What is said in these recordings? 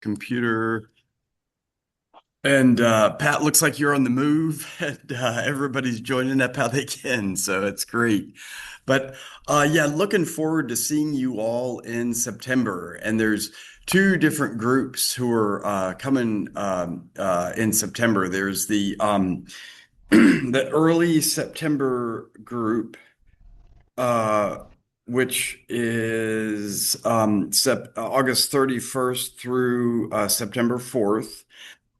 Computer. And Pat, looks like you're on the move, and everybody's joining up how they can, so it's great. But yeah, looking forward to seeing you all in September. And there's two different groups who are coming in September. There's the the early September group, uh, which is August 31st through September 4th.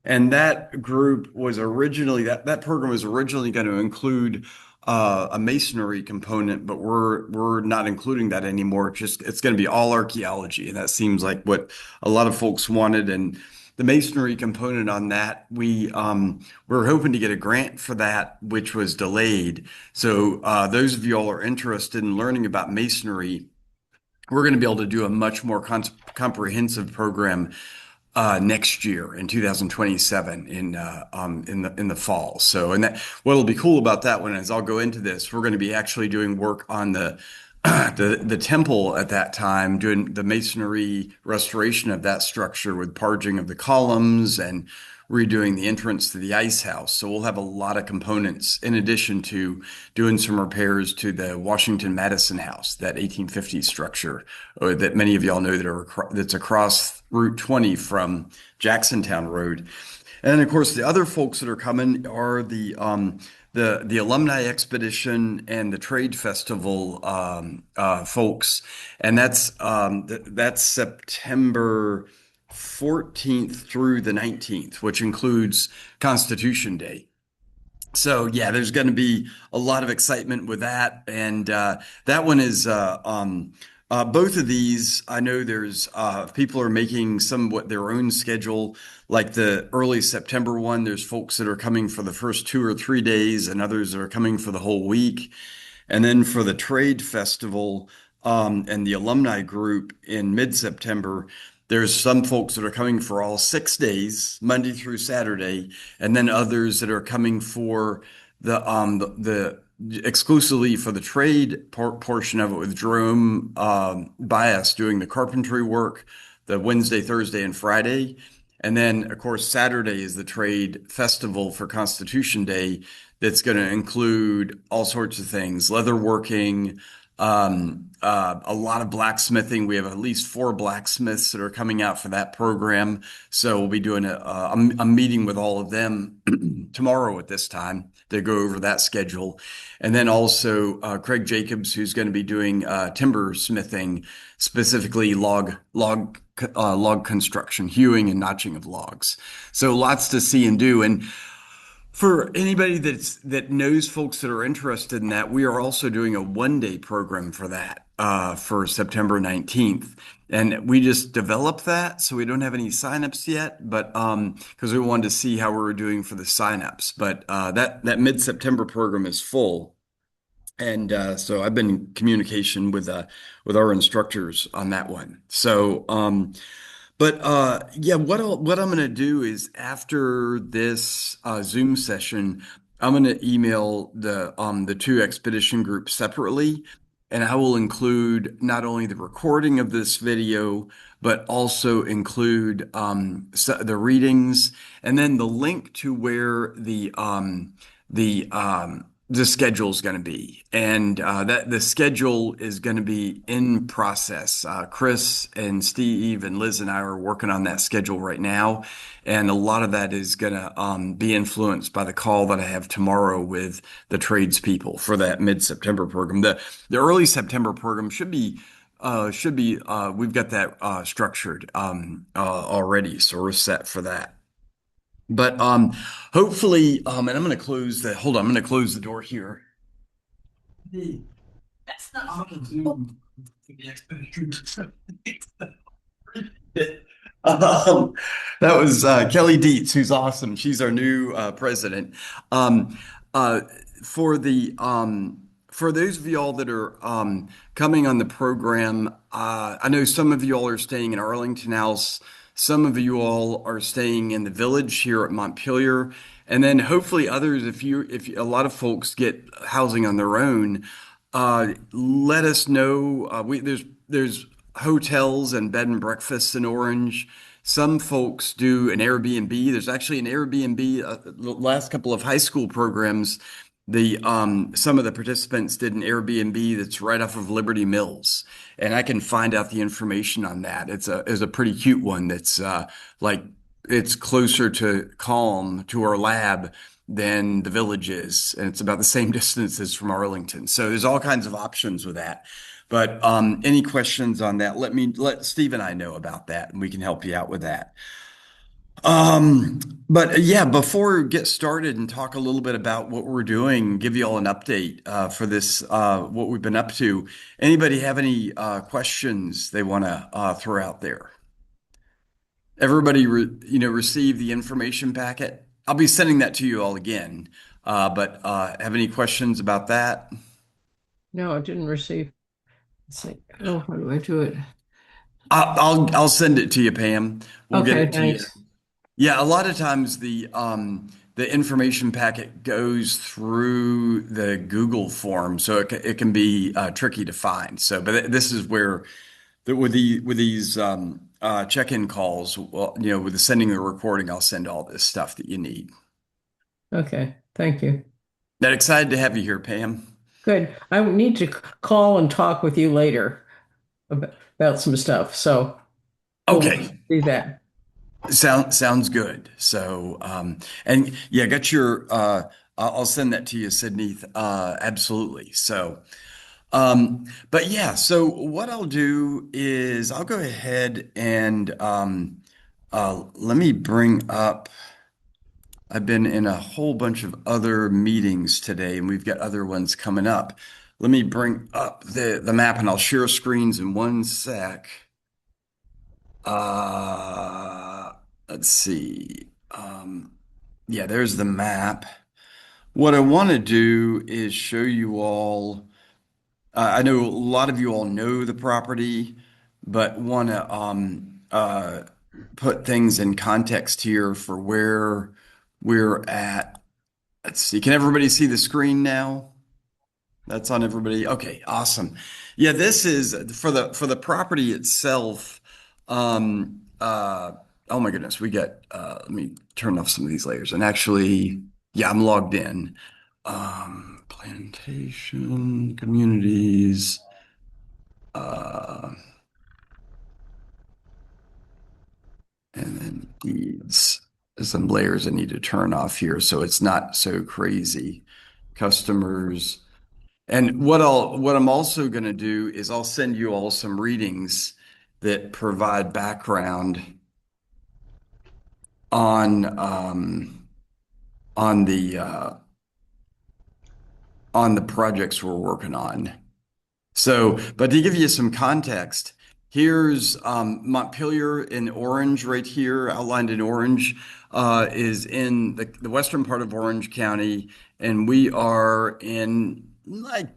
And that group was originally that program was originally going to include a masonry component, but we're not including that anymore. It's going to be all archaeology, and that seems like what a lot of folks wanted. And the masonry component on that, we're hoping to get a grant for that, which was delayed. So those of you all are interested in learning about masonry, we're going to be able to do a much more comprehensive program next year in 2027 in the fall. So, and that what'll be cool about that one is I'll go into this. We're going to be actually doing work on the the temple at that time, doing the masonry restoration of that structure with parging of the columns and redoing the entrance to the ice house. So we'll have a lot of components in addition to doing some repairs to the Washington Madison House, that 1850s structure that many of y'all know that's across Route 20 from Jacksontown Road. And of course, the other folks that are coming are the alumni expedition and the trade festival folks, and that's September 14th through the 19th, which includes Constitution Day. So yeah, there's going to be a lot of excitement with that, and that one is both of these. I know there's people are making somewhat their own schedule. Like the early September one, there's folks that are coming for the first 2 or 3 days, and others that are coming for the whole week. And then for the trade festival and the alumni group in mid-September, there's some folks that are coming for all 6 days, Monday through Saturday, and then others that are coming for the exclusively for the trade portion of it with Jerome Bias doing the carpentry work, the Wednesday, Thursday, and Friday. And then, of course, Saturday is the trade festival for Constitution Day that's going to include all sorts of things, leatherworking, a lot of blacksmithing. We have at least four blacksmiths that are coming out for that program. So we'll be doing a meeting with all of them tomorrow at this time to go over that schedule. And then also Craig Jacobs, who's going to be doing timber smithing, specifically log construction, hewing and notching of logs. So lots to see and do. And for anybody that knows folks that are interested in that, we are also doing a 1 day program for that for September 19th. And we just developed that, so we don't have any signups yet, but because we wanted to see how we were doing for the signups. But that mid-September program is full. And so I've been in communication with our instructors on that one. So but yeah, what I'm gonna do is after this Zoom session, I'm gonna email the two expedition groups separately, and I will include not only the recording of this video, but also include the readings, and then the link to where the schedule is going to be, and that the schedule is going to be in process. Chris and Steve and Liz and I are working on that schedule right now, and a lot of that is going to be influenced by the call that I have tomorrow with the tradespeople for that mid-September program. The early September program should be we've got that structured already, so we're set for that. But hopefully, and I'm going to close the, hold on, I'm going to close the door here. That's not on Zoom. Um, that was Kelly Dietz, who's awesome. She's our new president. Um, uh, for the for those of y'all that are coming on the program, I know some of you all are staying in Arlington House. Some of you all are staying in the village here at Montpelier, and then hopefully others, if a lot of folks get housing on their own, let us know. There's hotels and bed and breakfasts in Orange. Some folks do an Airbnb. There's actually an Airbnb. The last couple of high school programs, the some of the participants did an Airbnb that's right off of Liberty Mills, and I can find out the information on that. It's a pretty cute one that's like it's closer to Calm to our lab than the village is, and it's about the same distance as from Arlington. So there's all kinds of options with that. But any questions on that? Let Steve and I know about that, and we can help you out with that. Um, but yeah, before we get started and talk a little bit about what we're doing, give you all an update for this, what we've been up to. Anybody have any questions they want to throw out there? Everybody, receive the information packet. I'll be sending that to you all again. But have any questions about that? No, I didn't receive. It's like, oh, how do I do it? I'll send it to you, Pam. We'll get Okay, it to you. thanks. Yeah, a lot of times the information packet goes through the Google form, so it can be tricky to find. So, but this is where with these check-in calls, well, with the sending the recording, I'll send all this stuff that you need. Okay, thank you. That excited to have you here, Pam. Good. I need to call and talk with you later about some stuff. So we'll Okay, do that. sounds good. So, and yeah, got your. I'll send that to you, Sydney. Absolutely. So. But yeah, so what I'll do is I'll go ahead and let me bring up. I've been in a whole bunch of other meetings today, and we've got other ones coming up. Let me bring up the map, and I'll share screens in one sec. Uh, let's see. Yeah, there's the map. What I want to do is show you all. I know a lot of you all know the property, but want to put things in context here for where we're at. Let's see. Can everybody see the screen now? That's on everybody. Okay, awesome. Yeah, this is for the property itself. Oh my goodness, we got let me turn off some of these layers. And actually, yeah, I'm logged in. Plantation, communities, uh, and then deeds. There's some layers I need to turn off here so it's not so crazy. Customers. And what I'm also going to do is I'll send you all some readings that provide background on on the uh, on the projects we're working on. So, but to give you some context, here's Montpelier in orange right here, outlined in orange, is in the western part of Orange County, and we are in like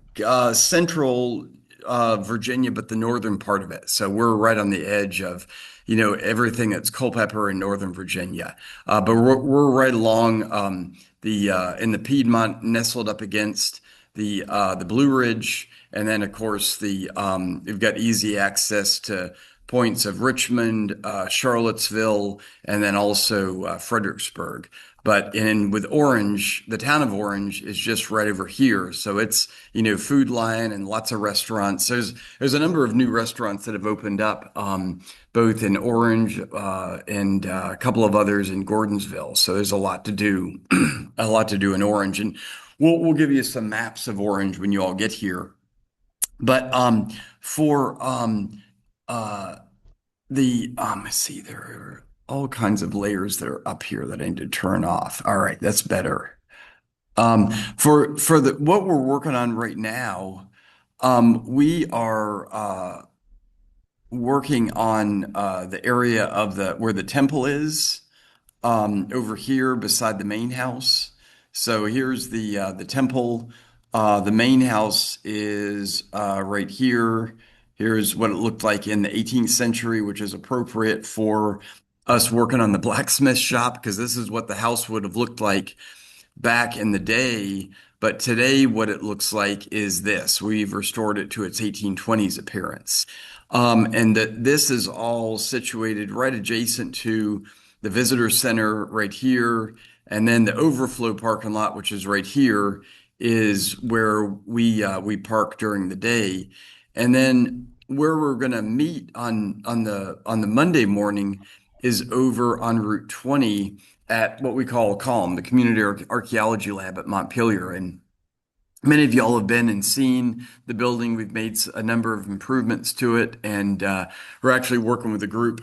central Virginia, but the northern part of it. So we're right on the edge of, everything that's Culpeper in Northern Virginia. But we're right along the in the Piedmont, nestled up against the Blue Ridge. And then, of course, we've got easy access to points of Richmond, Charlottesville, and then also Fredericksburg. But with Orange, the town of Orange is just right over here. So it's, Food Lion and lots of restaurants. There's a number of new restaurants that have opened up, both in Orange and a couple of others in Gordonsville. So there's a lot to do, a lot to do in Orange. And we'll give you some maps of Orange when you all get here. But for uh let's see, there are all kinds of layers that are up here that I need to turn off. All right, that's better. For the what we're working on right now, we are working on the area of the where the temple is, over here beside the main house. So here's the temple. The main house is right here. Here's what it looked like in the 18th century, which is appropriate for us working on the blacksmith shop because this is what the house would have looked like back in the day. But today, what it looks like is this. We've restored it to its 1820s appearance. And that this is all situated right adjacent to the visitor center right here. And then the overflow parking lot, which is right here, is where we park during the day. And then where we're going to meet on the Monday morning is over on Route 20 at what we call CALM, the Community Archaeology Lab at Montpelier. And many of y'all have been and seen the building. We've made a number of improvements to it, and we're actually working with a group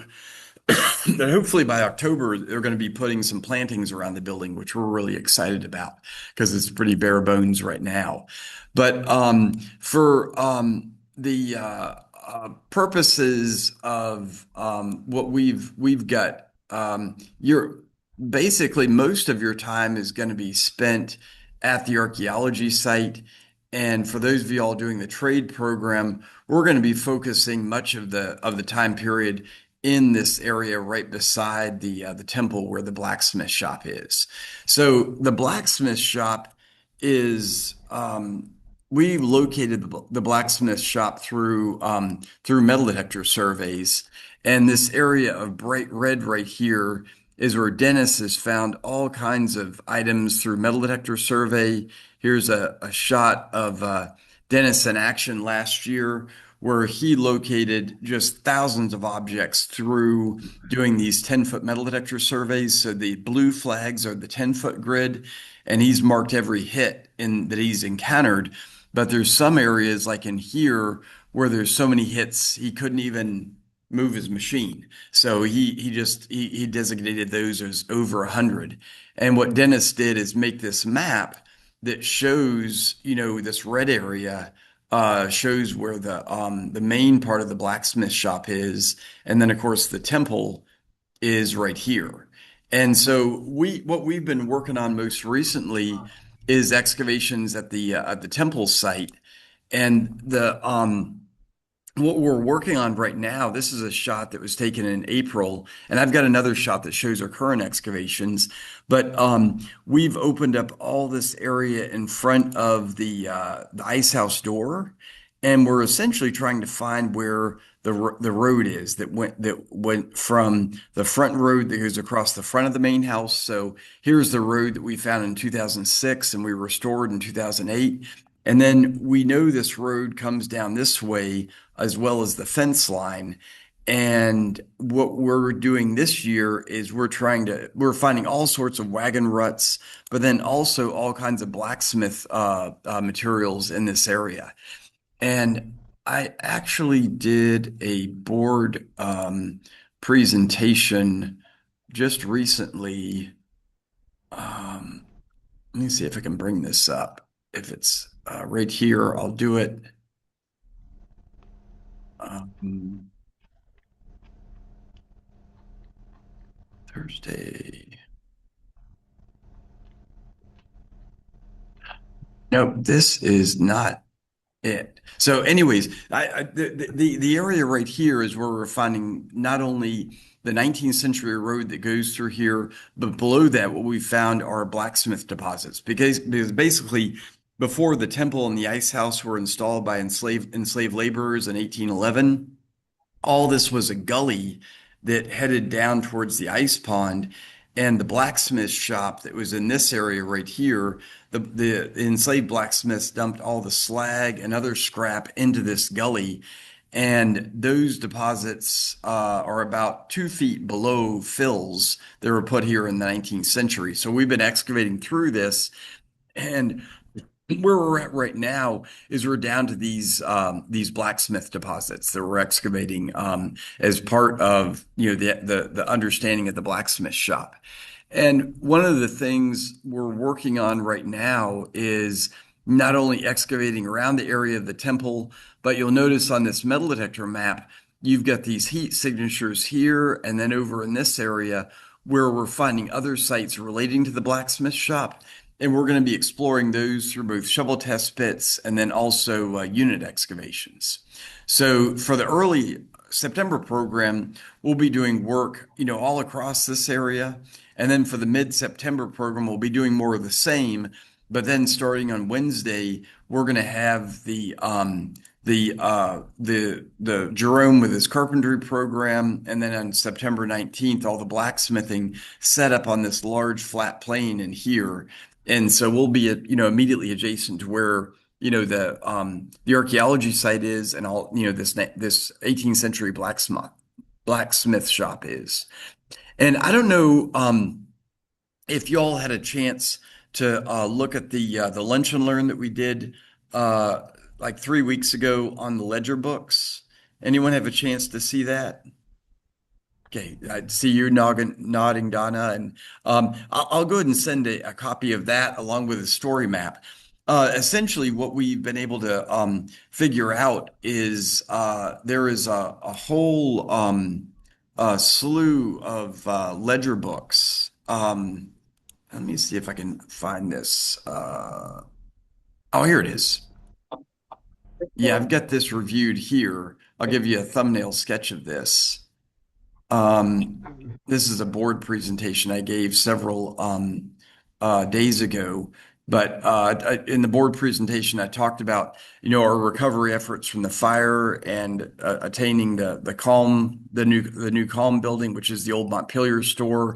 that hopefully by October they're going to be putting some plantings around the building, which we're really excited about because it's pretty bare bones right now. But for the purposes of what we've got, you're basically most of your time is going to be spent at the archaeology site. And for those of you all doing the trade program, we're going to be focusing much of the time period in this area right beside the temple where the blacksmith shop is. So the blacksmith shop is we located the blacksmith shop through metal detector surveys, and this area of bright red right here is where Dennis has found all kinds of items through metal detector survey. Here's a shot of Dennis in action last year, where he located just thousands of objects through doing these 10-foot metal detector surveys. So the blue flags are the 10-foot grid, and he's marked every hit that he's encountered. But there's some areas like in here where there's so many hits he couldn't even move his machine. So he designated those as over 100. And what Dennis did is make this map that shows, this red area shows where the main part of the blacksmith shop is, and then of course the temple is right here. And so what we've been working on most recently is excavations at the temple site, and the what we're working on right now, this is a shot that was taken in April, and I've got another shot that shows our current excavations. But we've opened up all this area in front of the ice house door, and we're essentially trying to find where the road is that went from the front road that goes across the front of the main house. So here's the road that we found in 2006 and we restored in 2008. And then we know this road comes down this way as well as the fence line. And what we're doing this year is we're finding all sorts of wagon ruts, but then also all kinds of blacksmith materials in this area. And I actually did a board presentation just recently. Um, Let me see if I can bring this up. If it's right here, I'll do it. Um, Thursday. No, this is not it. So, anyways, the area right here is where we're finding not only the 19th century road that goes through here, but below that, what we found are blacksmith deposits. Because basically, before the temple and the ice house were installed by enslaved laborers in 1811, all this was a gully that headed down towards the ice pond. And the blacksmith shop that was in this area right here, the enslaved blacksmiths dumped all the slag and other scrap into this gully. And those deposits are about 2 feet below fills that were put here in the 19th century. So we've been excavating through this. And where we're at right now is we're down to these blacksmith deposits that we're excavating as part of the understanding of the blacksmith shop. And one of the things we're working on right now is not only excavating around the area of the temple, but you'll notice on this metal detector map, you've got these heat signatures here and then over in this area where we're finding other sites relating to the blacksmith shop. And we're going to be exploring those through both shovel test pits and then also unit excavations. So for the early September program, we'll be doing work, all across this area. And then for the mid-September program, we'll be doing more of the same, but then starting on Wednesday, we're going to have the Jerome with his carpentry program, and then on September 19th, all the blacksmithing set up on this large flat plane in here. And so we'll be immediately adjacent to where the archaeology site is, and all this 18th century blacksmith shop is. And I don't know if y'all had a chance to look at the lunch and learn that we did uh, like 3 weeks ago on the ledger books. Anyone have a chance to see that? Okay, I see you nodding, Donna, and I'll go ahead and send a copy of that along with a story map. Essentially, what we've been able to figure out is there is a whole slew of ledger books. Let me see if I can find this. Oh, here it is. Yeah, I've got this reviewed here. I'll give you a thumbnail sketch of this. Um, this is a board presentation I gave several days ago. But in the board presentation, I talked about our recovery efforts from the fire and attaining the new Calm building, which is the old Montpelier store,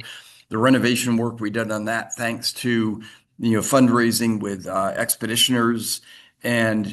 the renovation work we did on that, thanks to fundraising with expeditioners, and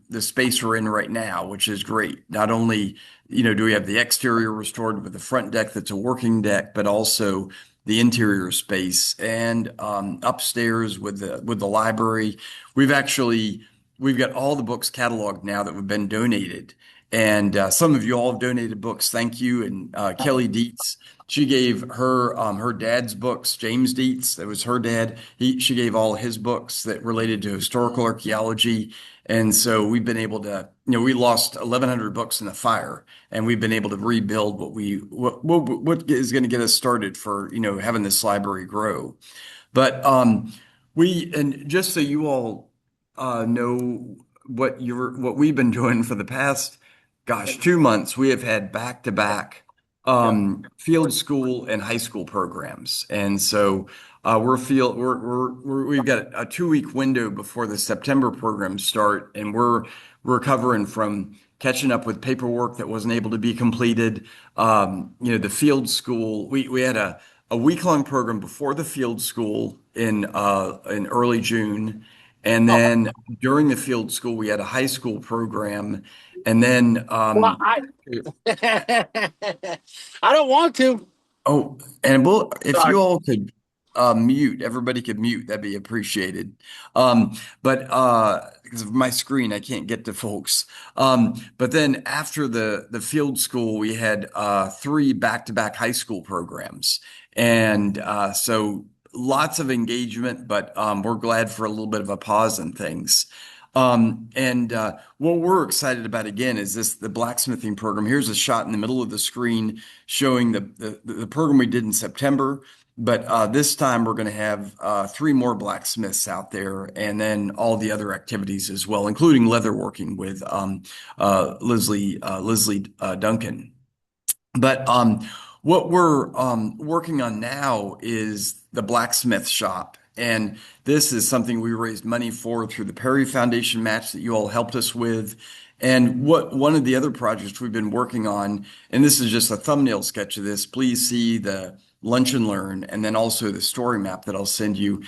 the space we're in right now, which is great. Not only do we have the exterior restored with the front deck that's a working deck, but also the interior space and upstairs with the library. We've got all the books cataloged now that have been donated, and some of you all have donated books. Thank you. And Kelly Dietz, she gave her dad's books. James Dietz, that was her dad. She gave all his books that related to historical archaeology. And so we've been able to, we lost 1,100 books in the fire, and we've been able to rebuild what is going to get us started for, having this library grow. But and just so you all know what we've been doing for the past, gosh, 2 months, we have had back-to-back field school and high school programs. And so we've got a 2 week window before the September programs start, and we're recovering from catching up with paperwork that wasn't able to be completed. The field school, we had a week-long program before the field school in early June. And Oh, then during the field school, we had a high school program. And then well, I don't want to. Oh, and if Sorry. you all could mute, everybody could mute, that'd be appreciated. But because of my screen, I can't get to folks. But then after the field school, we had three back-to-back high school programs, and so lots of engagement. But we're glad for a little bit of a pause in things. And what we're excited about again is the blacksmithing program. Here's a shot in the middle of the screen showing the program we did in September. But this time we're going to have three more blacksmiths out there, and then all the other activities as well, including leatherworking with Leslie Duncan. But what we're working on now is the blacksmith shop. And this is something we raised money for through the Perry Foundation match that you all helped us with. And one of the other projects we've been working on, and this is just a thumbnail sketch of this, please see the lunch and learn, and then also the story map that I'll send you,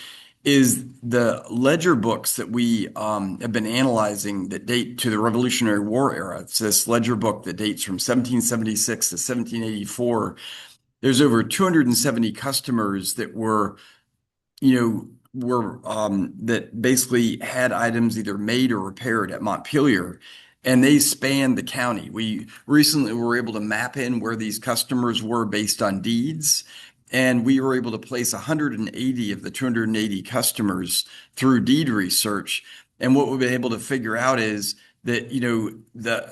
is the ledger books that we have been analyzing that date to the Revolutionary War era. It's this ledger book that dates from 1776 to 1784. There's over 270 customers that that basically had items either made or repaired at Montpelier, and they span the county. We recently were able to map in where these customers were based on deeds, and we were able to place 180 of the 280 customers through deed research. And what we've been able to figure out is that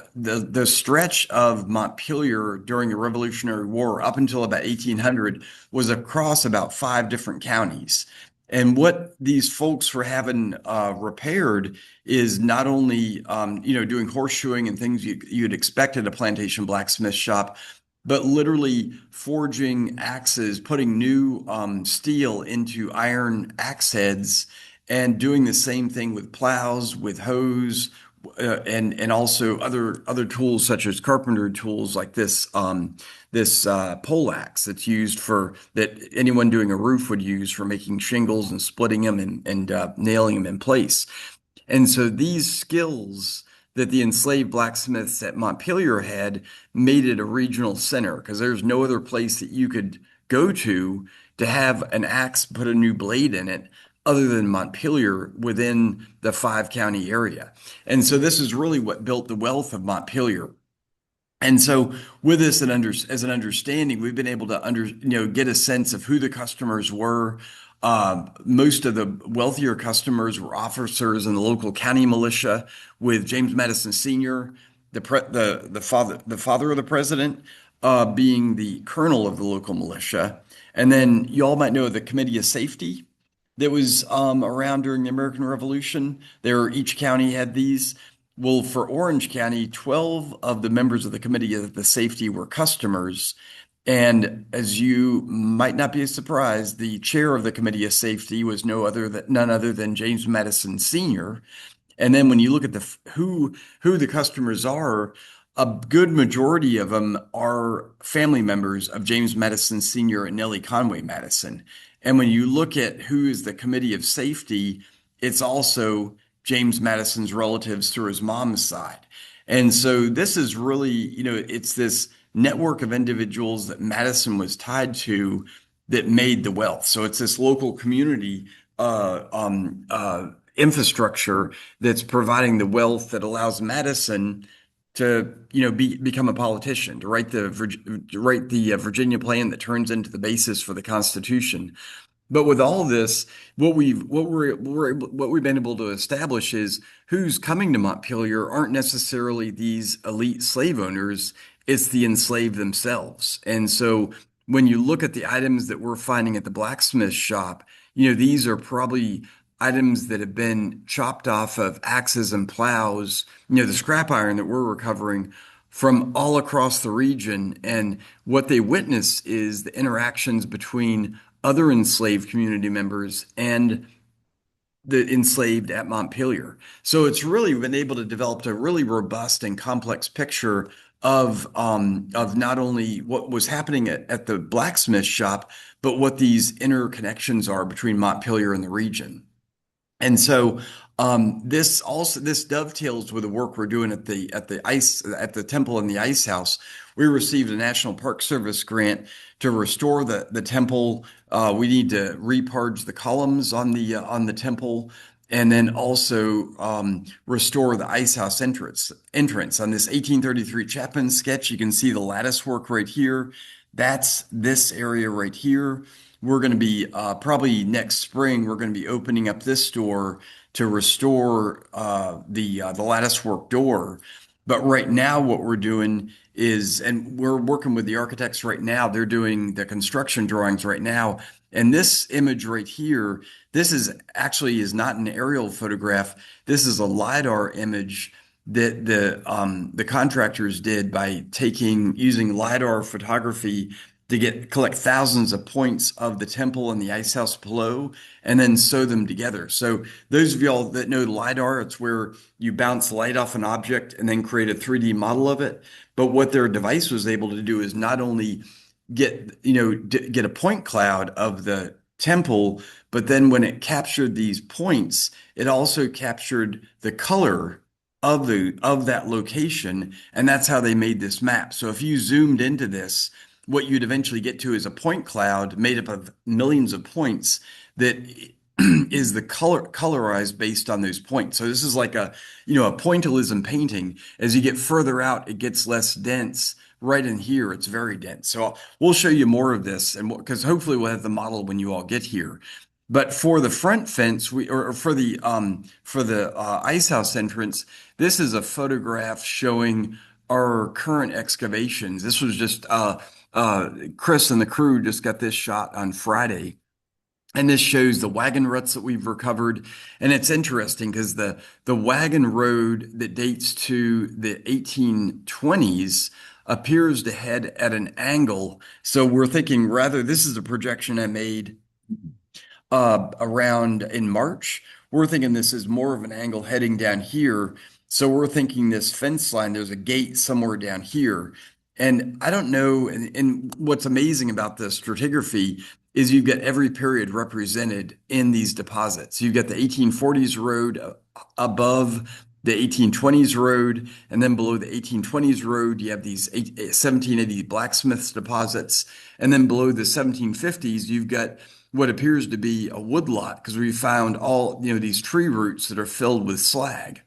the stretch of Montpelier during the Revolutionary War up until about 1800 was across about 5 different counties. And what these folks were having repaired is not only doing horseshoeing and things you'd expect at a plantation blacksmith shop, but literally forging axes, putting new steel into iron axe heads, and doing the same thing with plows, with hose, and also other tools such as carpenter tools like this pole axe that's used for that anyone doing a roof would use for making shingles and splitting them and nailing them in place. And so these skills that the enslaved blacksmiths at Montpelier had made it a regional center because there's no other place that you could go to have an axe put a new blade in it other than Montpelier within the five-county area. And so this is really what built the wealth of Montpelier. And so with this as an understanding, we've been able to get a sense of who the customers were. Most of the wealthier customers were officers in the local county militia, with James Madison Sr., the father of the president, being the colonel of the local militia. And then you all might know the Committee of Safety that was around during the American Revolution. Each county had these. Well, for Orange County, 12 of the members of the Committee of the Safety were customers. And as you might not be surprised, the chair of the Committee of Safety was none other than James Madison Sr. And then when you look at who the customers are, a good majority of them are family members of James Madison Sr. and Nellie Conway Madison. And when you look at who is the Committee of Safety, it's also James Madison's relatives through his mom's side. And so this is really, it's this network of individuals that Madison was tied to that made the wealth. So it's this local community infrastructure that's providing the wealth that allows Madison to, become a politician, to write the Virginia plan that turns into the basis for the Constitution. But with all this, what we've been able to establish is who's coming to Montpelier aren't necessarily these elite slave owners, it's the enslaved themselves. And so when you look at the items that we're finding at the blacksmith shop, these are probably items that have been chopped off of axes and plows, the scrap iron that we're recovering from all across the region. And what they witness is the interactions between other enslaved community members and the enslaved at Montpelier. So it's really been able to develop a really robust and complex picture of not only what was happening at the blacksmith shop, but what these interconnections are between Montpelier and the region. And so this dovetails with the work we're doing at the temple and the ice house. We received a National Park Service grant to restore the temple. We need to repurge the columns on the temple, and then also restore the ice house entrance. On this 1833 Chapin sketch, you can see the lattice work right here. That's this area right here. We're going to be probably next spring, we're going to be opening up this door to restore the lattice work door. But right now, what we're doing is, and we're working with the architects right now, they're doing the construction drawings right now. And this image right here, this is not an aerial photograph. This is a LiDAR image that the contractors did by using LiDAR photography to collect thousands of points of the temple and the ice house below and then sew them together. So those of y'all that know LiDAR, it's where you bounce light off an object and then create a 3D model of it. But what their device was able to do is not only get a point cloud of the temple, but then when it captured these points, it also captured the color of that location, and that's how they made this map. So if you zoomed into this, what you'd eventually get to is a point cloud made up of millions of points that is the colorized based on those points. So this is like a pointillism painting. As you get further out, it gets less dense. Right in here, it's very dense. So we'll show you more of this, and because hopefully we'll have the model when you all get here. But for the front fence, or for the ice house entrance, this is a photograph showing our current excavations. This was just Chris and the crew just got this shot on Friday. And this shows the wagon ruts that we've recovered. And it's interesting because the wagon road that dates to the 1820s appears to head at an angle. So we're thinking this is a projection I made around in March. We're thinking this is more of an angle heading down here. So we're thinking this fence line, there's a gate somewhere down here. And I don't know. And what's amazing about the stratigraphy is you've got every period represented in these deposits. You've got the 1840s road above the 1820s road, and then below the 1820s road, you have these 1780 blacksmiths deposits. And then below the 1750s, you've got what appears to be a woodlot because we found all, these tree roots that are filled with slag.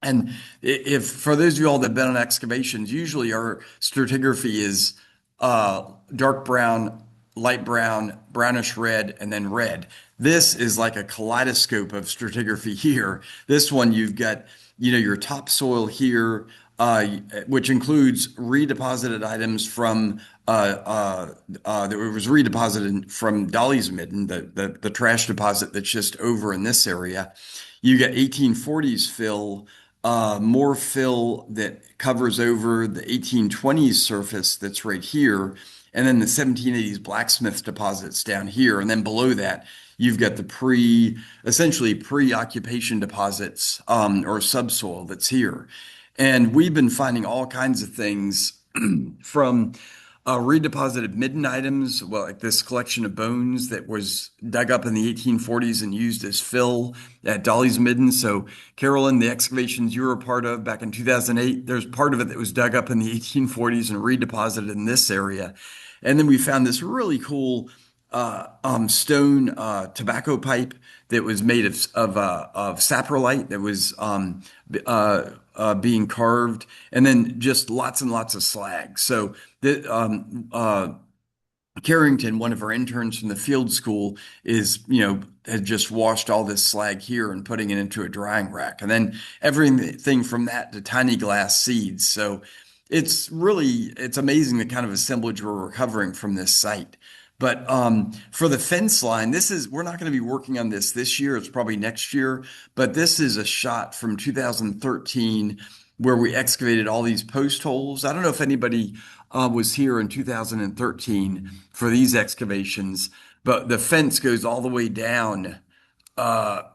And if for those of you all that have been on excavations, usually our stratigraphy is dark brown, light brown, brownish red, and then red. This is like a kaleidoscope of stratigraphy here. This one you've got, your topsoil here, which includes redeposited items from that was redeposited from Dolly's Midden, the trash deposit that's just over in this area. You got 1840s fill, more fill that covers over the 1820s surface that's right here, and then the 1780s blacksmith deposits down here. And then below that, you've got the essentially pre-occupation deposits or subsoil that's here. And we've been finding all kinds of things from redeposited midden items, well, like this collection of bones that was dug up in the 1840s and used as fill at Dolly's Midden. So, Carolyn, the excavations you were a part of back in 2008, there's part of it that was dug up in the 1840s and redeposited in this area. And then we found this really cool stone tobacco pipe that was made of saprolite that was being carved, and then just lots and lots of slag. So the Carrington, one of our interns from the field school, had just washed all this slag here and putting it into a drying rack. And then everything from that to tiny glass seeds. So it's amazing the kind of assemblage we're recovering from this site. But for the fence line, we're not going to be working on this year. It's probably next year. But this is a shot from 2013 where we excavated all these post holes. I don't know if anybody was here in 2013 for these excavations, but the fence goes all the way down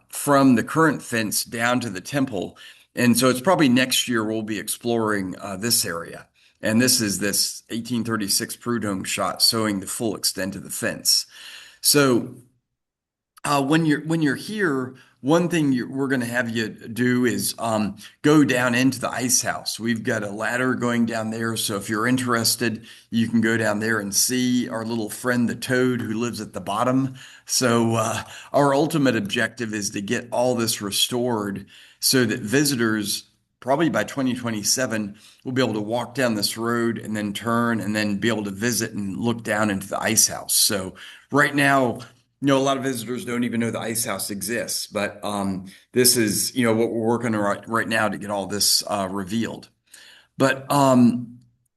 from the current fence down to the temple. And so it's probably next year we'll be exploring this area. And this is this 1836 Prudhomme shot showing the full extent of the fence. So when you're here, one thing we're going to have you do is go down into the ice house. We've got a ladder going down there, so if you're interested, you can go down there and see our little friend the toad who lives at the bottom. So our ultimate objective is to get all this restored so that visitors, probably by 2027, will be able to walk down this road and then turn and then be able to visit and look down into the ice house. So right now, a lot of visitors don't even know the ice house exists, but this is, what we're working on right now to get all this revealed. But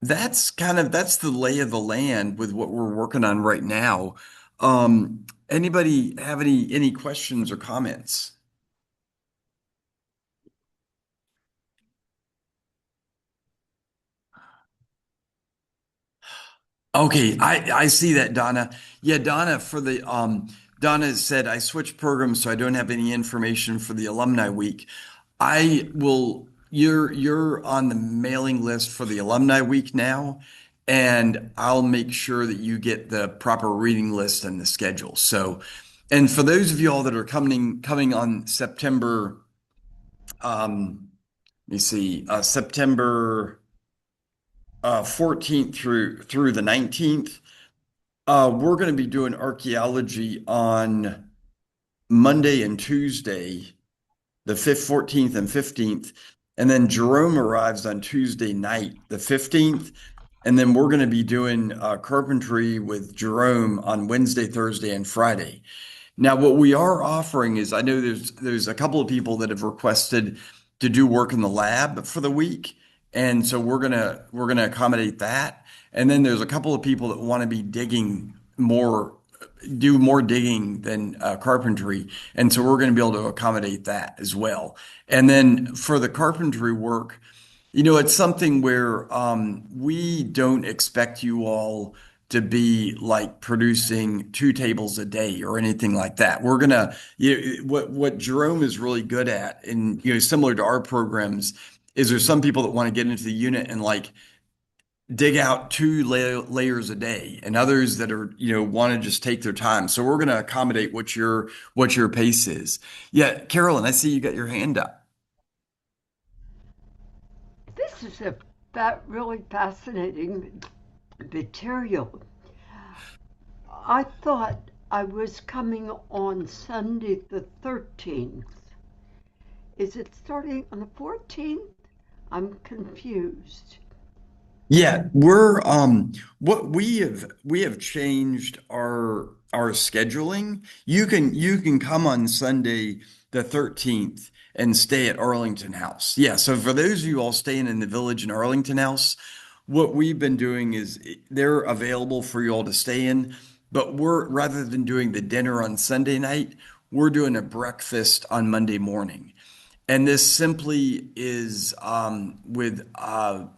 that's the lay of the land with what we're working on right now. Anybody have any questions or comments? Okay, I see that, Donna. Yeah, Donna, Donna said I switched programs, so I don't have any information for the alumni week. You're on the mailing list for the alumni week now, and I'll make sure that you get the proper reading list and the schedule. So, and for those of you all that are coming on September, let me see, September 14th through the 19th. We're going to be doing archaeology on Monday and Tuesday, the 5th, 14th, and 15th. And then Jerome arrives on Tuesday night, the 15th. And then we're going to be doing carpentry with Jerome on Wednesday, Thursday, and Friday. Now, what we are offering is I know there's a couple of people that have requested to do work in the lab for the week. And so we're gonna accommodate that. And then there's a couple of people that want to be do more digging than carpentry. And so we're going to be able to accommodate that as well. And then for the carpentry work, it's something where we don't expect you all to be like producing 2 tables a day or anything like that. We're gonna, what Jerome is really good at, and similar to our programs, is there's some people that want to get into the unit and like dig out 2 layers a day, and others that are want to just take their time. So we're gonna accommodate what your pace is. Yeah, Carolyn, I see you got your hand up. This is a really fascinating material. I thought I was coming on Sunday the 13th. Is it starting on the 14th? I'm confused. Yeah, we're what we have changed our scheduling. You can come on Sunday the 13th and stay at Arlington House. Yeah, so for those of you all staying in the village in Arlington House, what we've been doing is they're available for you all to stay in, but we're rather than doing the dinner on Sunday night, we're doing a breakfast on Monday morning. And this simply is with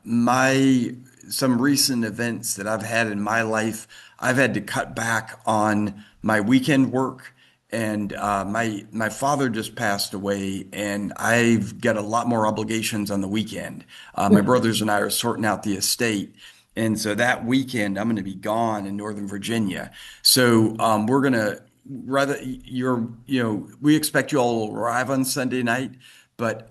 my some recent events that I've had in my life. I've had to cut back on my weekend work, and my father just passed away, and I've got a lot more obligations on the weekend. My brothers and I are sorting out the estate. And so that weekend, I'm going to be gone in Northern Virginia. So we're going to we expect you all to arrive on Sunday night, but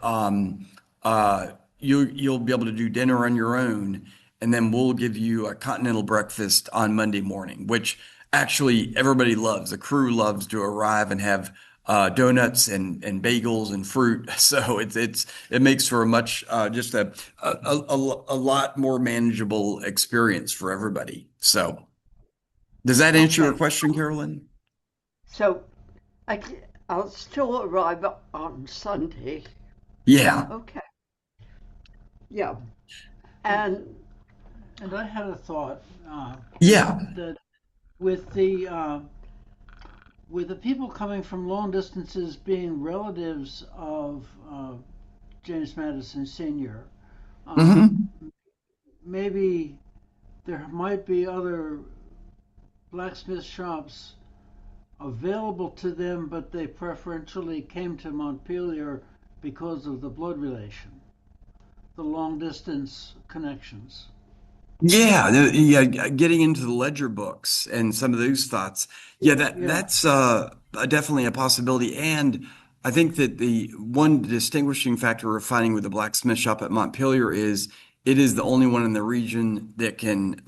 you'll be able to do dinner on your own, and then we'll give you a continental breakfast on Monday morning, which actually everybody loves. The crew loves to arrive and have donuts and bagels and fruit. So it makes for a much just a lot more manageable experience for everybody. So does that answer your Okay, question, Carolyn? so I, I'll still arrive on Sunday. Yeah. Okay, yeah. And And I had a thought Yeah. that with the people coming from long distances being relatives of James Madison Sr., uh, Hmm. maybe there might be other blacksmith shops available to them, but they preferentially came to Montpelier because of the blood relation, the long distance connections. Yeah, yeah, getting into the ledger books and some of those thoughts. Yeah, Yeah, that's definitely a possibility. And I think that the one distinguishing factor we're finding with the blacksmith shop at Montpelier is it is the only one in the region that can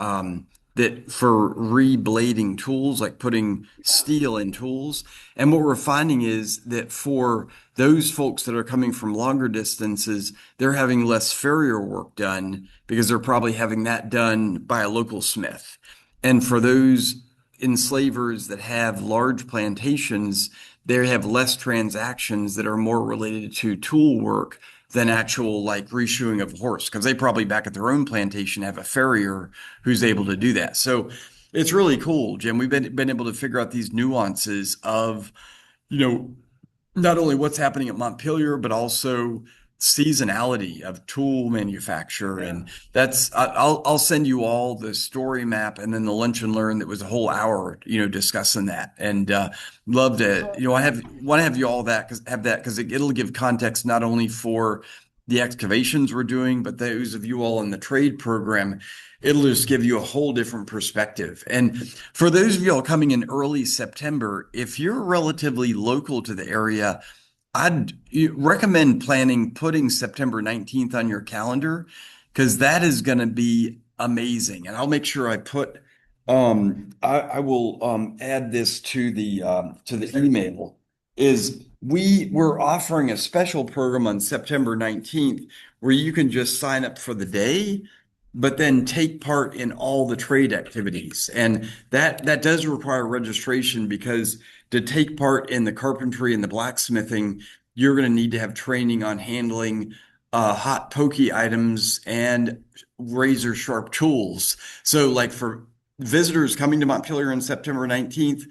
that for reblading tools, like putting steel in tools. And what we're finding is that for those folks that are coming from longer distances, they're having less farrier work done because they're probably having that done by a local smith. And for those enslavers that have large plantations, they have less transactions that are more related to tool work than actual like reshoeing of a horse, because they probably back at their own plantation have a farrier who's able to do that. So it's really cool, Jim. We've been able to figure out these nuances of, you know, not only what's happening at Montpelier, but also seasonality of tool manufacture. yeah. And I'll send you all the story map and then the lunch and learn that was a whole hour, discussing that. And love to, So I want to have you all have that because it'll give context not only for the excavations we're doing, but those of you all in the trade program, it'll just give you a whole different perspective. And for those of you all coming in early September, if you're relatively local to the area, I'd recommend putting September 19th on your calendar because that is going to be amazing. And I'll make sure I will add this to the email. We're offering a special program on September 19th where you can just sign up for the day, but then take part in all the trade activities. And that does require registration because to take part in the carpentry and the blacksmithing, you're going to need to have training on handling hot pokey items and razor sharp tools. So, like for visitors coming to Montpelier on September 19th,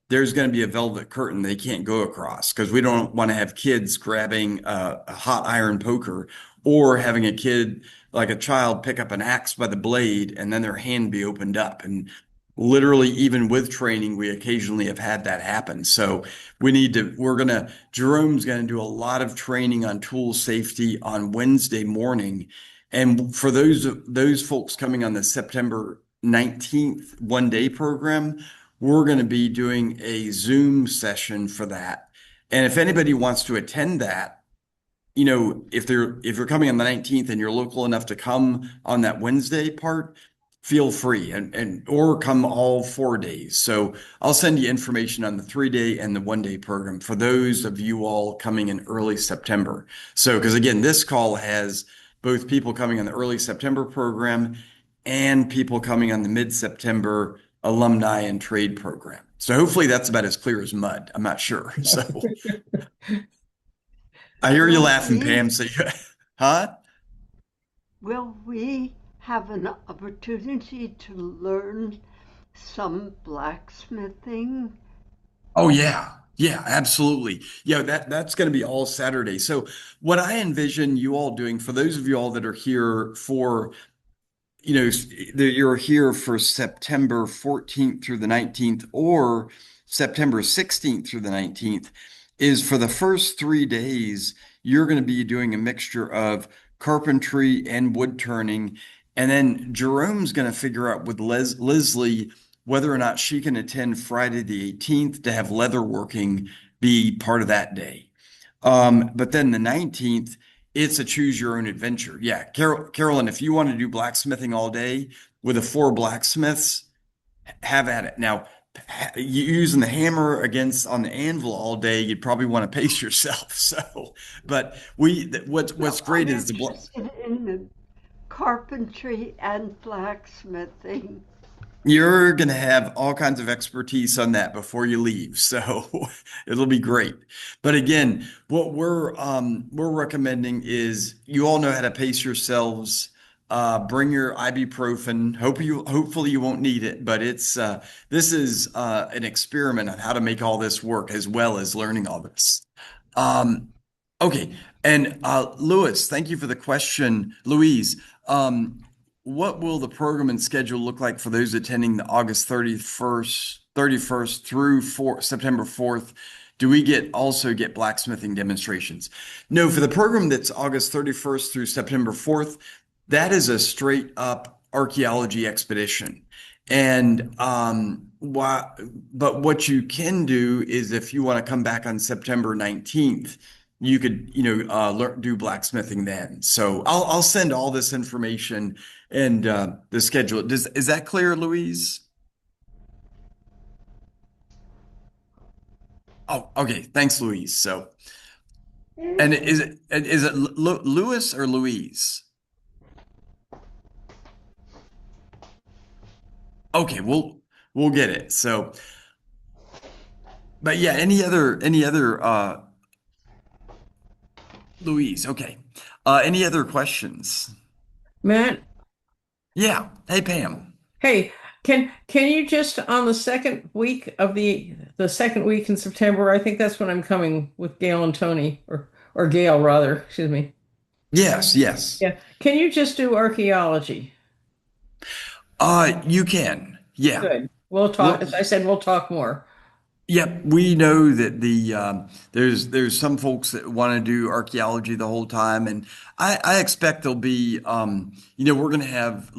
there's going to be a velvet curtain they can't go across because we don't want to have kids grabbing a hot iron poker or having a kid like a child pick up an axe by the blade and then their hand be opened up. And literally, even with training, we occasionally have had that happen. So Jerome's gonna do a lot of training on tool safety on Wednesday morning. And for those folks coming on the September 19th one day program, we're going to be doing a Zoom session for that. And if anybody wants to attend that, if you're coming on the 19th and you're local enough to come on that Wednesday part, feel free and or come all 4 days. So I'll send you information on the 3 day and the 1 day program for those of you all coming in early September. So, because again, this call has both people coming on the early September program and people coming on the mid-September alumni and trade program. So hopefully that's about as clear as mud. I'm not sure. So I hear you Will laughing, we Pam. So huh? will we have an opportunity to learn some blacksmithing? Oh yeah. Yeah, absolutely. Yeah, that's going to be all Saturday. So what I envision you all doing for those of you all that are here for that you're here for September 14th through the 19th or September 16th through the 19th is for the first 3 days, you're going to be doing a mixture of carpentry and wood turning. And then Jerome's going to figure out with Leslie whether or not she can attend Friday the 18th to have leatherworking be part of that day. But then the 19th, it's a choose your own adventure. Yeah, Carolyn, if you want to do blacksmithing all day with the four blacksmiths, have at it. Now, using the hammer against on the anvil all day, you'd probably want to pace yourself. So, but what's Well, I'm great is interested in the carpentry and blacksmithing. you're going to have all kinds of expertise on that before you leave. So it'll be great. But again, what we're recommending is you all know how to pace yourselves. Bring your ibuprofen. Hopefully you won't need it, but this is an experiment on how to make all this work as well as learning all this. Um, okay. And Louis, thank you for the question. Louise, what will the program and schedule look like for those attending the August 31st through September 4th? Do we also get blacksmithing demonstrations? No, for the program that's August 31st through September 4th, that is a straight up archaeology expedition. And but what you can do is if you want to come back on September 19th, you could, do blacksmithing then. So I'll send all this information and the schedule. Is that clear, Louise? Oh, okay. Thanks, Louise. So, and is it Louis or Louise? Okay, we'll get it. So, but yeah, any other Louise? Okay. Any other questions? Matt, Yeah. Hey, Pam. hey, can you just on the second week of the second week in September, I think that's when I'm coming with Gail and Tony, or Gail rather, excuse me. Yes, yes. Yeah. Can you just do archaeology? You can. Yeah. Good. We'll talk, Well, as I said, we'll talk more. yep, we know that there's some folks that want to do archaeology the whole time, and I expect there'll be we're going to have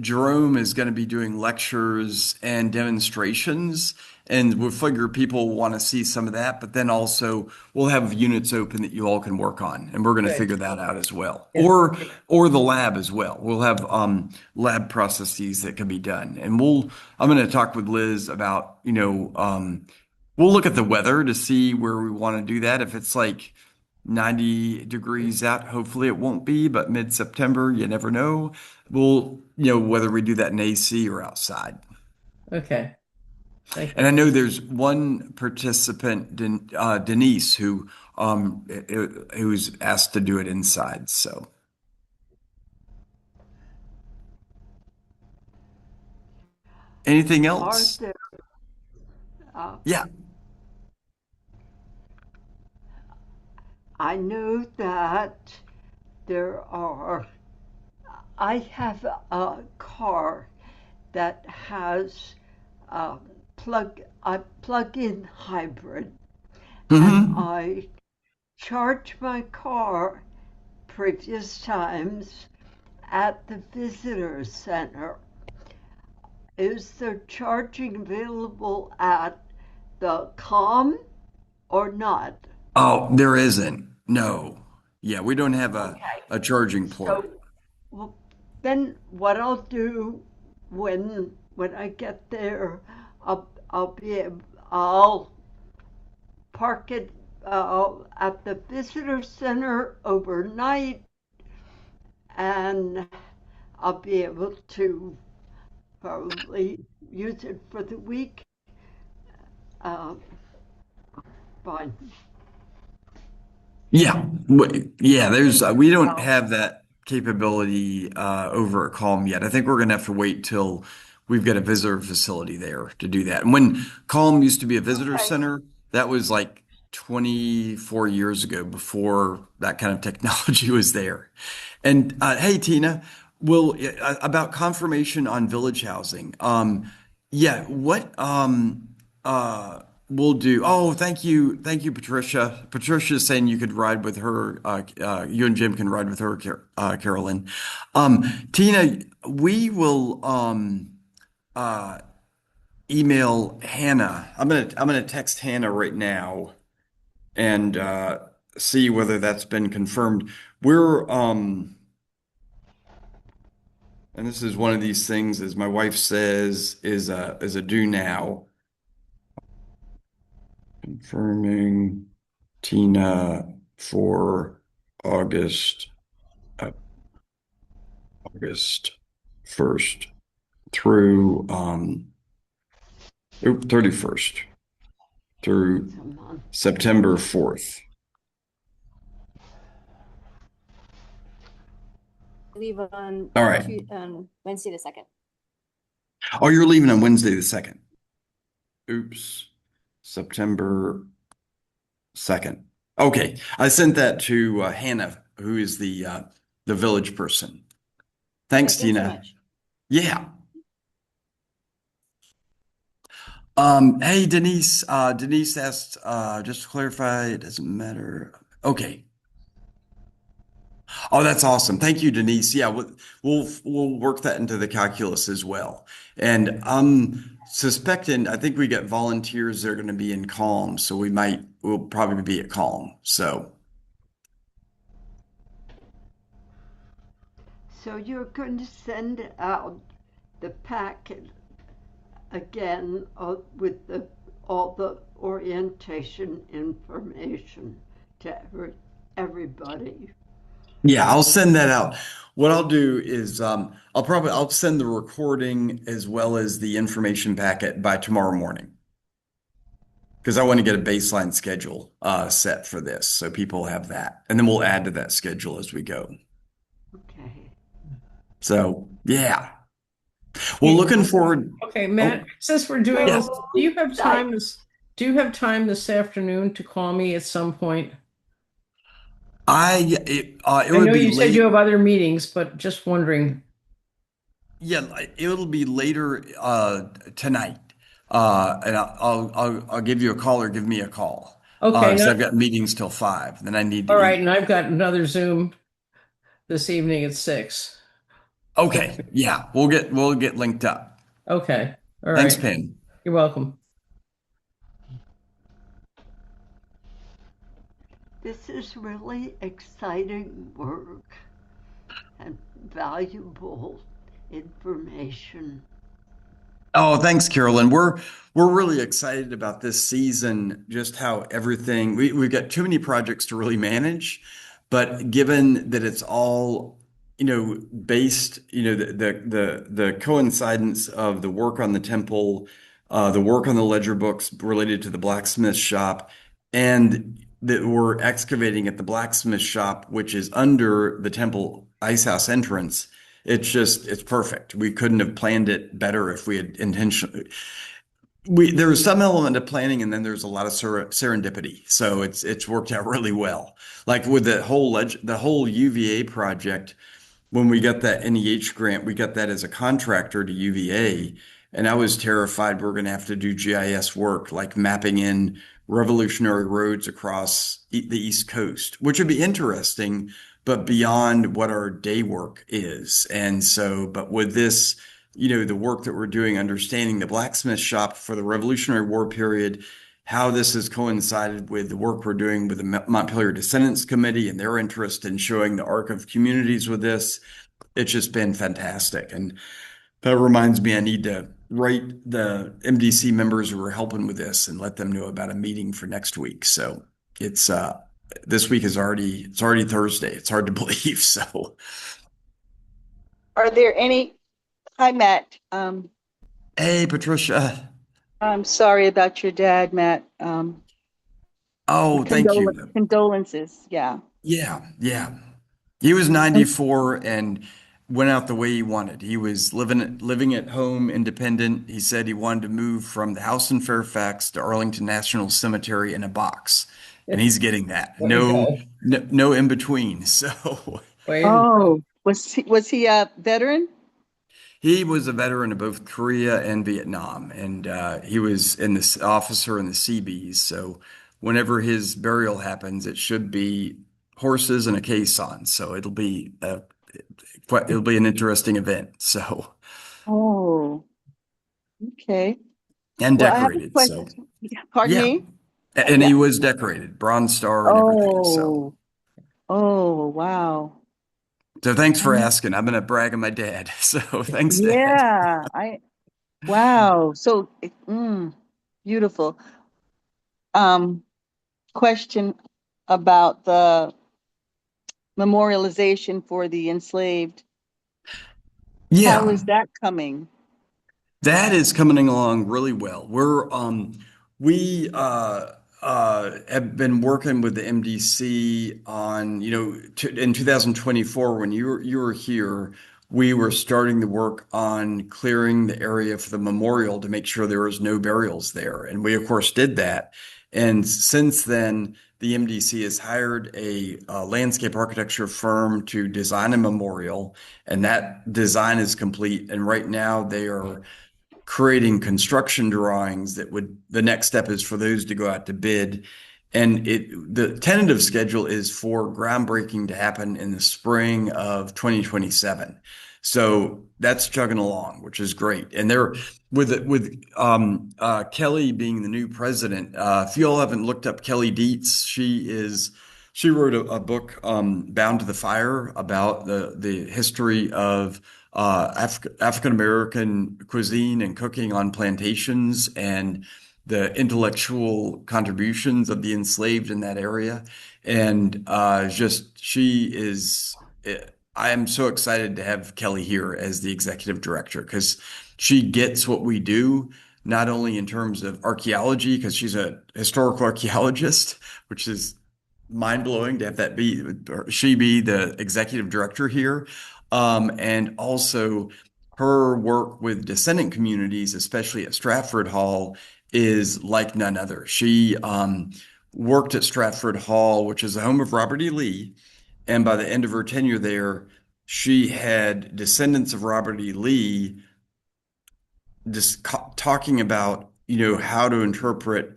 Jerome is going to be doing lectures and demonstrations, and we figure people want to see some of that, but then also we'll have units open that you all can work on, and we're going to Good. figure that out as well, Yeah. or the lab as well. We'll have lab processes that can be done, and I'm going to talk with Liz about we'll look at the weather to see where we want to do that. If it's like 90 degrees out, hopefully it won't be, but mid-September, you never know. Whether we do that in AC or outside. Okay. Thank And you. I know there's one participant, Denise, who's asked to do it inside. So anything Are else? there, uh, Yeah. I know that there are, I have a car that has uh, plug-in hybrid, and Hmm. I charge my car previous times at the visitor center. Is there charging available at the com or not? Oh, there isn't. No. Yeah, we don't have Okay. a charging port. So, well, then what I'll do when I get there, I'll park it at the visitor center overnight, and I'll be able to probably use it for the week. Uh, Fine. Yeah, yeah. There's we don't Oh, have that capability over at Calm yet. I think we're gonna have to wait till we've got a visitor facility there to do that. And when Calm used to be a visitor okay. center, that was like 24 years ago, before that kind of technology was there. And hey, Tina, will about confirmation on village housing. Yeah, what we'll do. Oh, thank you, Patricia. Patricia's saying you could ride with her. You and Jim can ride with her, Carolyn. Tina, we will uh, email Hannah. I'm gonna text Hannah right now and see whether that's been confirmed. We're and this is one of these things, as my wife says, is a do now. Confirming Tina for August, uh, August 1st through 31st through It's a month. September 4th. Leave on All right. Wednesday the 2nd. Oh, you're leaving on Wednesday the 2nd. Oops. September 2nd. Okay. I sent that to Hannah, who is the village person. Okay, Thanks, thanks so Tina. much. Yeah. Hey, Denise. Denise asked, just to clarify, it doesn't matter. Okay. Oh, that's awesome. Thank you, Denise. Yeah, we'll work that into the calculus as well. And I'm suspecting, I think we get volunteers that are going to be in Calm, so we'll probably be at Calm. So So you're going to send out the packet again with all the orientation information to everybody. yeah, I'll send that out. What I'll do is I'll send the recording as well as the information packet by tomorrow morning, because I want to get a baseline schedule set for this so people have that. And then we'll add to that schedule as we go. Okay. So, yeah. Well, Yeah. looking forward. Okay, Matt, Oh, since we're doing yeah. this, So do you have I time this afternoon to call me at some point? It I would know be you said you late. have other meetings, but just wondering. Yeah, it'll be later tonight. And I'll give you a call or give me a call. Okay, So not, I've got meetings till 5. Then I need to all right, eat. and I've got another Zoom this evening at 6. So, Okay. Yeah, we'll get linked up. okay. All Thanks, right. Pam. You're welcome. This is really exciting work and valuable information. Oh, thanks, Carolyn. We're really excited about this season, just how everything we've got too many projects to really manage, but given that it's all, based, the coincidence of the work on the temple, the work on the ledger books related to the blacksmith shop, and that we're excavating at the blacksmith shop, which is under the temple ice house entrance. It's perfect. We couldn't have planned it better if we had intentionally. There was some element of planning, and then there's a lot of serendipity. So it's worked out really well. Like with the whole UVA project, when we got that NEH grant, we got that as a contractor to UVA, And I was terrified we're going to have to do GIS work, like mapping in revolutionary roads across the East Coast, which would be interesting, but beyond what our day work is. And so, but with this, the work that we're doing, understanding the blacksmith shop for the Revolutionary War period, how this has coincided with the work we're doing with the Montpelier Descendants Committee and their interest in showing the arc of communities with this, it's just been fantastic. And that reminds me, I need to write the MDC members who are helping with this and let them know about a meeting for next week. So it's this week is already Thursday. It's hard to believe. So Are there any? Hi, Matt. hey, Patricia. I'm sorry about your dad, Matt. Oh, thank you. Condolences. Yeah. Yeah, yeah. He was 94 and went out the way he wanted. He was living at home, independent. He said he wanted to move from the house in Fairfax to Arlington National Cemetery in a box, and he's getting that. There we No, go. no, no in between. So Wait. Oh, was he a veteran? he was a veteran of both Korea and Vietnam, and he was in this officer in the Seabees. So whenever his burial happens, it should be horses and a caisson. So it'll be an interesting event. So Oh, okay. and Well, I have a decorated. So question. Pardon yeah, me? and Yeah. he was decorated, Bronze Star and everything. Oh, oh, wow. So thanks for asking. I'm gonna brag on my dad. So thanks, Dad. Yeah, wow. So, beautiful. Um, Question about the memorialization for the enslaved. How Yeah. is that coming? That is coming along really well. We have been working with the MDC on, in 2024 when you were here, we were starting the work on clearing the area for the memorial to make sure there was no burials there. And we of course did that. And since then, the MDC has hired a landscape architecture firm to design a memorial, and that design is complete. And right now they are creating construction drawings the next step is for those to go out to bid. And the tentative schedule is for groundbreaking to happen in the spring of 2027. So that's chugging along, which is great. And they're with Kelly being the new president. If you all haven't looked up Kelly Dietz, she wrote a book, Bound to the Fire, about the history of African American cuisine and cooking on plantations and the intellectual contributions of the enslaved in that area. And just she is, I am so excited to have Kelly here as the executive director because she gets what we do, not only in terms of archaeology, because she's a historical archaeologist, which is mind blowing to have she be the executive director here. And also her work with descendant communities, especially at Stratford Hall, is like none other. She worked at Stratford Hall, which is the home of Robert E. Lee. And by the end of her tenure there, she had descendants of Robert E. Lee just talking about, how to interpret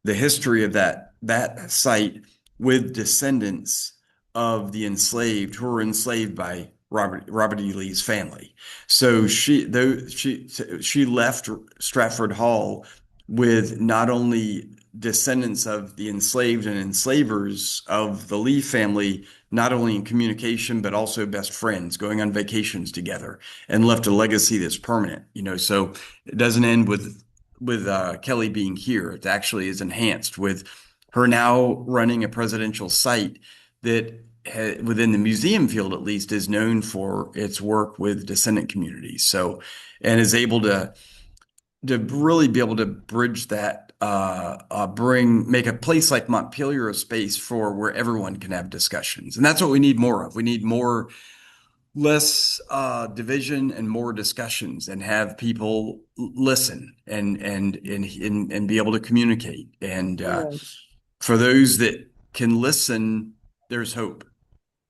the history of that site with descendants of the enslaved who were enslaved by Robert E. Lee's family. So she left Stratford Hall with not only descendants of the enslaved and enslavers of the Lee family, not only in communication, but also best friends going on vacations together and left a legacy that's permanent, so it doesn't end with Kelly being here. It actually is enhanced with her now running a presidential site that within the museum field at least is known for its work with descendant communities. So, and is able to really be able to bridge that, make a place like Montpelier a space for where everyone can have discussions. And that's what we need more of. We need less division and more discussions and have people listen and be able to communicate. And Right. for those that can listen, there's hope.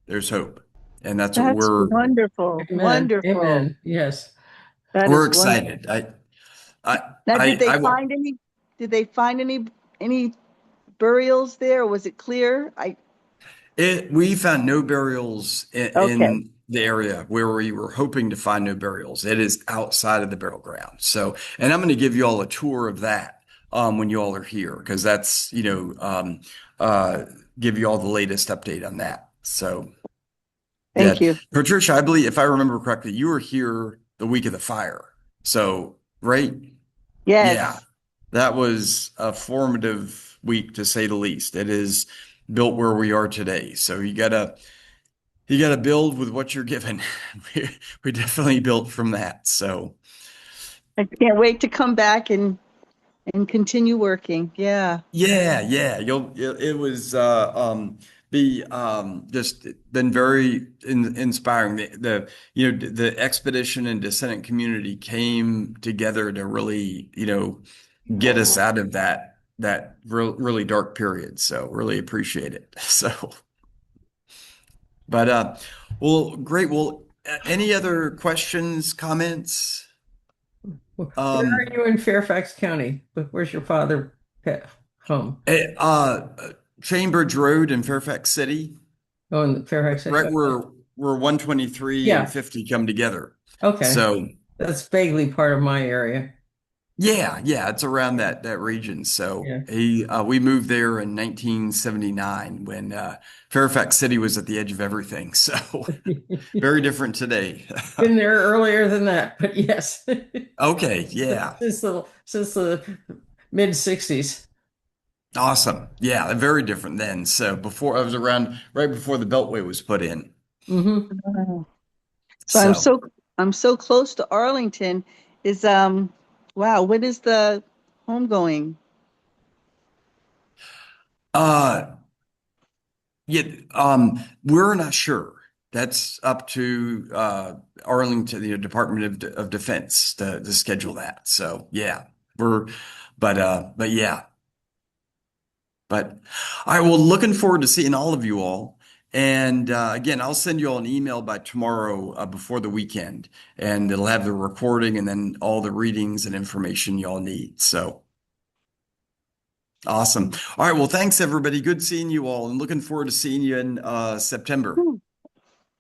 There's hope. And That's wonderful. Amen. Wonderful. Amen. Yes. That we're is wonderful. excited. I, Now, I will. did they find any burials there? Or was it clear? We found no burials Okay. in the area where we were hoping to find no burials. It is outside of the burial ground. So, and I'm going to give you all a tour of that when you all are here, because that's, uh, give you all the latest update on that. So, Thank yeah, you. Patricia, I believe if I remember correctly, you were here the week of the fire. So, right? Yeah, Yes. that was a formative week to say the least. It is built where we are today. So you gotta build with what you're given. We definitely built from that. So I can't wait to come back and continue working. Yeah. yeah, yeah. It was the just been very inspiring. The expedition and descendant community came together to really, get us out of that really dark period. So really appreciate it. So but well, great. Well, any other questions, comments? Where are Um, you in Fairfax County? Where's your father home? eh, uh, Chainbridge Road in Fairfax City, Oh, in Fairfax. right where 123 and Yeah. 50 come together. Okay. So That's vaguely part of my area. yeah, yeah, it's around that region. So Yeah. we moved there in 1979 when Fairfax City was at the edge of everything. So very different today. Been there earlier than that, but yes. Okay, yeah. Since the mid 60s. Awesome. Yeah, very different then. So before I was around right before the Beltway was put in. Hmm. Oh. So So I'm so close to Arlington. Is wow, when is the homegoing? uh yeah, we're not sure. That's up to Arlington, the Department of Defense to schedule that. So yeah, we're but yeah. But all right, well, looking forward to seeing all of you all. And again, I'll send you all an email by tomorrow before the weekend, and it'll have the recording and then all the readings and information you all need. So awesome. All right, well, thanks everybody. Good seeing you all, and looking forward to seeing you in September. Ooh,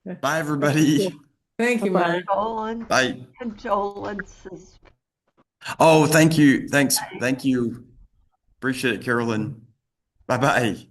Bye, thank everybody. you. Thank you, Bye-bye. Mary. Bye. Condolences. Oh, thank you. Thanks. Thank you. Appreciate it, Carolyn. Bye bye.